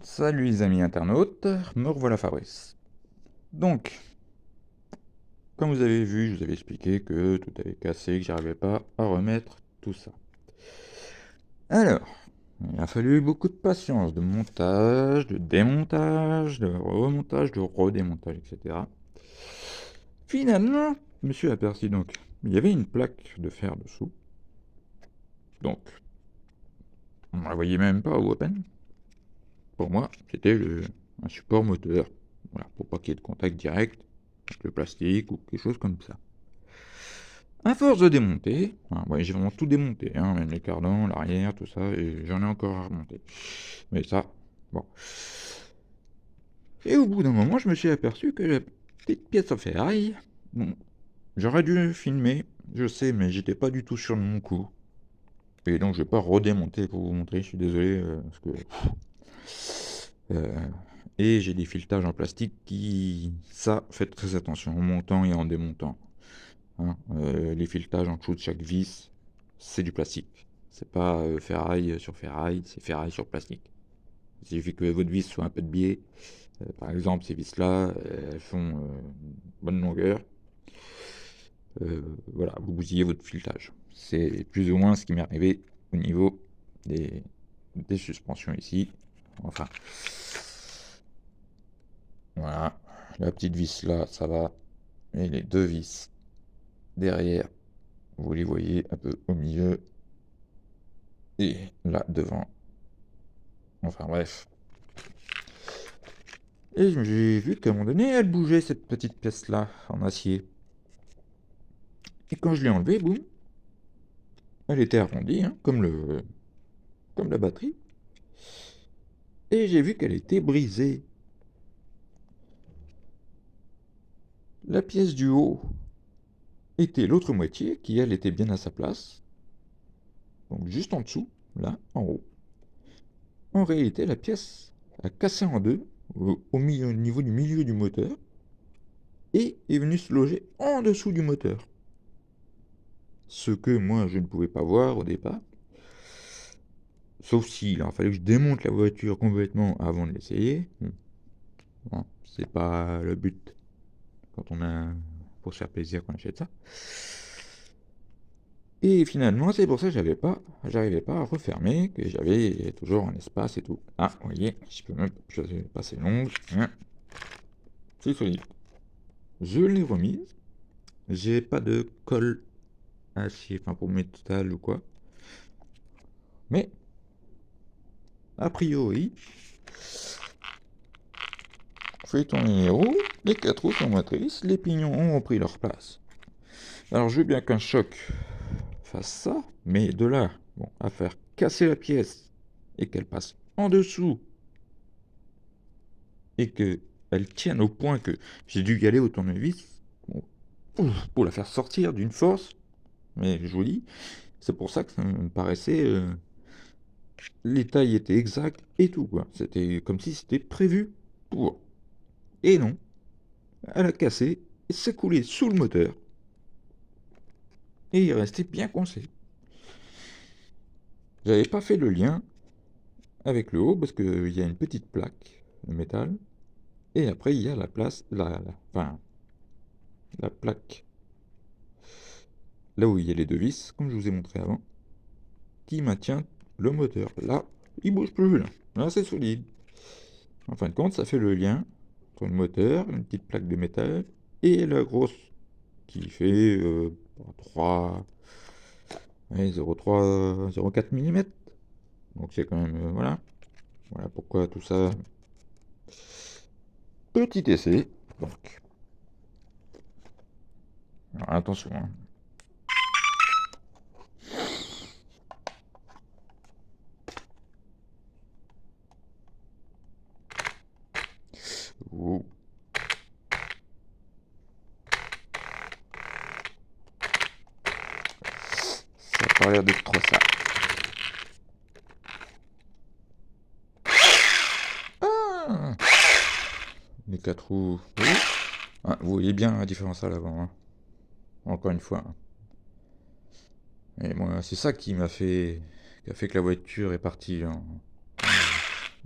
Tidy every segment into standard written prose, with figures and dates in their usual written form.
Salut les amis internautes, me revoilà Fabrice. Donc, comme vous avez vu, je vous avais expliqué que tout avait cassé, que j'arrivais pas à remettre tout ça. Alors, il a fallu beaucoup de patience, de montage, de démontage, de remontage, de redémontage, etc. Finalement, je me suis aperçu donc, il y avait une plaque de fer dessous. Donc, on ne la voyait même pas ou à peine. Pour moi, c'était un support moteur. Voilà, pour pas qu'il y ait de contact direct avec le plastique ou quelque chose comme ça. À force de démonter, ouais, j'ai vraiment tout démonté, hein, même les cardans, l'arrière, tout ça, et j'en ai encore à remonter. Mais ça, bon. Et au bout d'un moment, je me suis aperçu que la petite pièce en ferraille, bon, j'aurais dû filmer, je sais, mais j'étais pas du tout sûr de mon coup. Et donc je vais pas redémonter pour vous montrer, je suis désolé, parce que... et j'ai des filetages en plastique qui... Ça, faites très attention en montant et en démontant. Hein. Les filetages en dessous de chaque vis, c'est du plastique. C'est pas ferraille sur ferraille, c'est ferraille sur plastique. Il suffit que votre vis soit un peu de biais. Par exemple, ces vis-là, elles font une bonne longueur. Voilà, vous bousillez votre filetage. C'est plus ou moins ce qui m'est arrivé au niveau des suspensions ici. Enfin, voilà. La petite vis là, ça va. Et les deux vis derrière, vous les voyez un peu au milieu. Et là, devant. Enfin bref. Et j'ai vu qu'à un moment donné, elle bougeait cette petite pièce-là, en acier. Et quand je l'ai enlevée, boum, elle était arrondie, hein, comme la batterie. Et j'ai vu qu'elle était brisée. La pièce du haut était l'autre moitié, qui elle était bien à sa place. Donc juste en dessous, là, en haut. En réalité, la pièce a cassé en deux, au niveau du milieu du moteur, et est venue se loger en dessous du moteur. Ce que moi, je ne pouvais pas voir au départ. Sauf si, il a fallu que je démonte la voiture complètement avant de l'essayer. Bon, c'est pas le but quand on a pour se faire plaisir qu'on achète ça. Et finalement, c'est pour ça que j'arrivais pas à refermer, que j'avais toujours un espace et tout. Ah, vous voyez, je peux même passer l'ongle. Hein. C'est solide. Je l'ai remise. J'ai pas de colle acier, enfin pour métal ou quoi. Mais, a priori, fait tourner les roues, les 4 roues sont motrices, les pignons ont repris leur place. Alors je veux bien qu'un choc fasse ça, mais de là, bon, à faire casser la pièce et qu'elle passe en dessous et qu'elle tienne au point que j'ai dû y aller au tournevis bon, pour la faire sortir d'une force, mais je vous dis, c'est pour ça que ça me paraissait... les tailles étaient exactes et tout, quoi. C'était comme si c'était prévu pour. Et non, elle a cassé et s'est coulée sous le moteur et il est resté bien coincé. J'avais pas fait le lien avec le haut parce qu'il y a une petite plaque de métal et après il y a la place, enfin, la plaque là où il y a les deux vis, comme je vous ai montré avant, qui maintient le moteur. Là, il bouge plus. Là c'est solide. En fin de compte, ça fait le lien entre le moteur, une petite plaque de métal et la grosse qui fait 3, ouais, 0,3, 0,4 mm. Donc c'est quand même, voilà. Voilà pourquoi tout ça. Petit essai. Donc, alors, attention. Hein. Ouh. Ça a pas l'air d'être trop ça. Ah, les 4 roues. Oui. Ah, vous voyez bien la différence à l'avant. Hein. Encore une fois. Hein. Et moi, c'est ça qui a fait que la voiture est partie. Hein.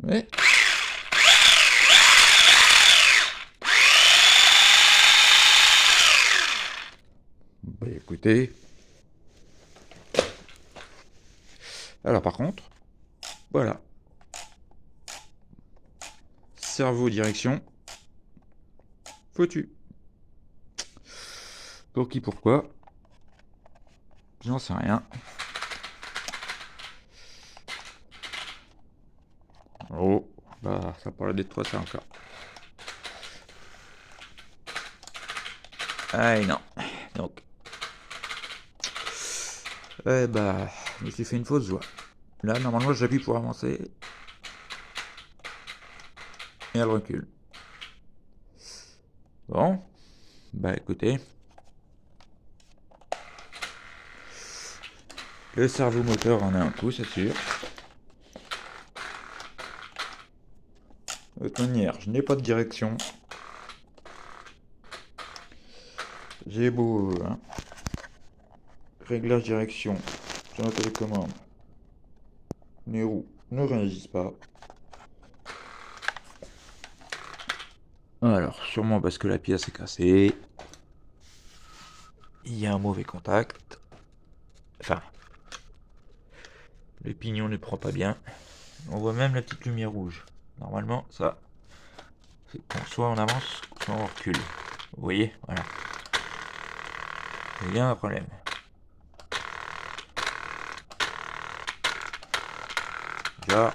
Ouais. écoutez. Alors par contre, voilà. Cerveau direction. Foutu. Pour qui, pourquoi? J'en sais rien. Oh, bah ça parlait d'être trop ça encore. Ah non. Donc. Eh bah, je me suis fait une fausse joie. Là, normalement, j'appuie pour avancer. Et elle recule. Bon. Bah écoutez. Le cerveau moteur en a un coup, c'est sûr. De toute manière, je n'ai pas de direction. J'ai beau... Hein, réglage direction sur la télécommande. Mes roues ne réagissent pas. Alors, sûrement parce que la pièce est cassée. Il y a un mauvais contact. Enfin, le pignon ne prend pas bien. On voit même la petite lumière rouge. Normalement, ça, c'est qu'on soit on avance, soit on recule. Vous voyez, voilà. Il y a un problème. Là.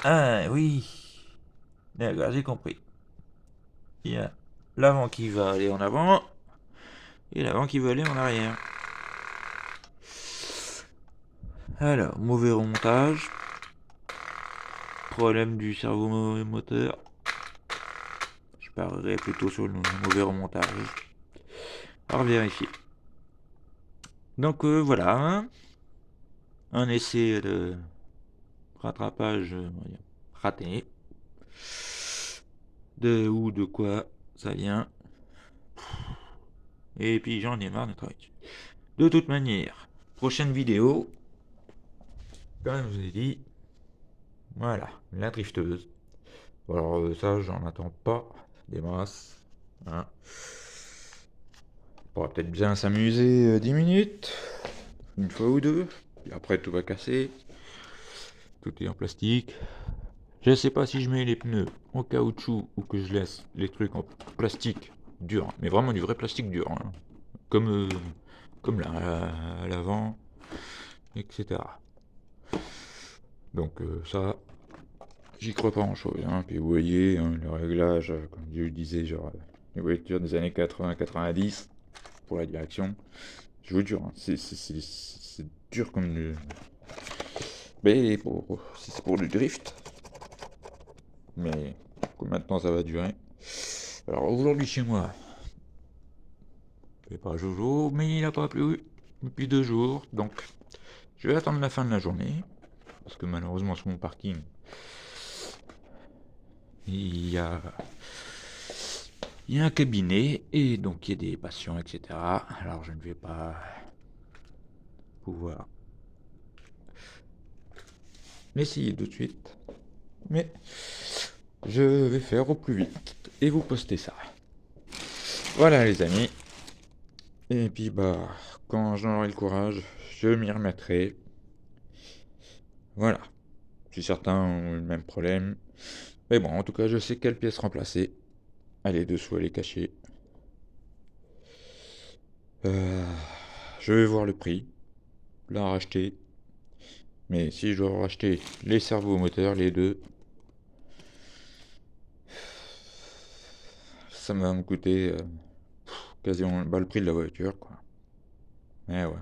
Ah oui. D'accord, j'ai compris. Il y a l'avant qui va aller en avant et l'avant qui va aller en arrière. Alors, mauvais remontage. Problème du cerveau moteur. Je parlerai plutôt sur le mauvais remontage. À vérifier. Donc voilà. Un essai de rattrapage raté. De quoi ça vient. Et puis j'en ai marre de travailler dessus. De toute manière, prochaine vidéo, comme je vous ai dit, voilà, la drifteuse. Alors ça, j'en attends pas des masses. Hein. On pourra peut-être bien s'amuser 10 minutes, une fois ou deux, et après tout va casser. Tout est en plastique. Je sais pas si je mets les pneus en caoutchouc ou que je laisse les trucs en plastique dur, mais vraiment du vrai plastique dur, hein. Comme là, à l'avant, etc. Donc ça, j'y crois pas en chose. Hein. Puis vous voyez, hein, le réglage, comme je disais, genre les voitures des années 80-90 pour la direction. Je vous jure, hein, c'est dur comme du... Mais c'est pour du drift. Mais combien de temps ça va durer? Alors aujourd'hui chez moi, je vais pas Jojo, mais il n'a pas plu depuis 2 jours. Donc je vais attendre la fin de la journée. Parce que malheureusement sur mon parking, il y a un cabinet et donc il y a des patients, etc. Alors je ne vais pas pouvoir l'essayer tout de suite, mais je vais faire au plus vite et vous poster ça. Voilà les amis. Et puis bah quand j'en aurai le courage, je m'y remettrai. Voilà. Si certains ont le même problème. Mais bon, en tout cas, je sais quelle pièce remplacer. Elle est dessous, elle est cachée. Je vais voir le prix. La racheter. Mais si je dois racheter les cerveaux moteurs, les deux, ça va me coûter quasiment le prix de la voiture, quoi. Eh ouais.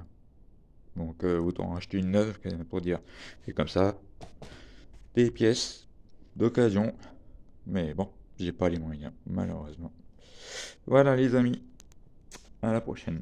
Donc autant acheter une neuve pour dire. Et comme ça, des pièces d'occasion. Mais bon, j'ai pas les moyens, malheureusement. Voilà les amis. À la prochaine.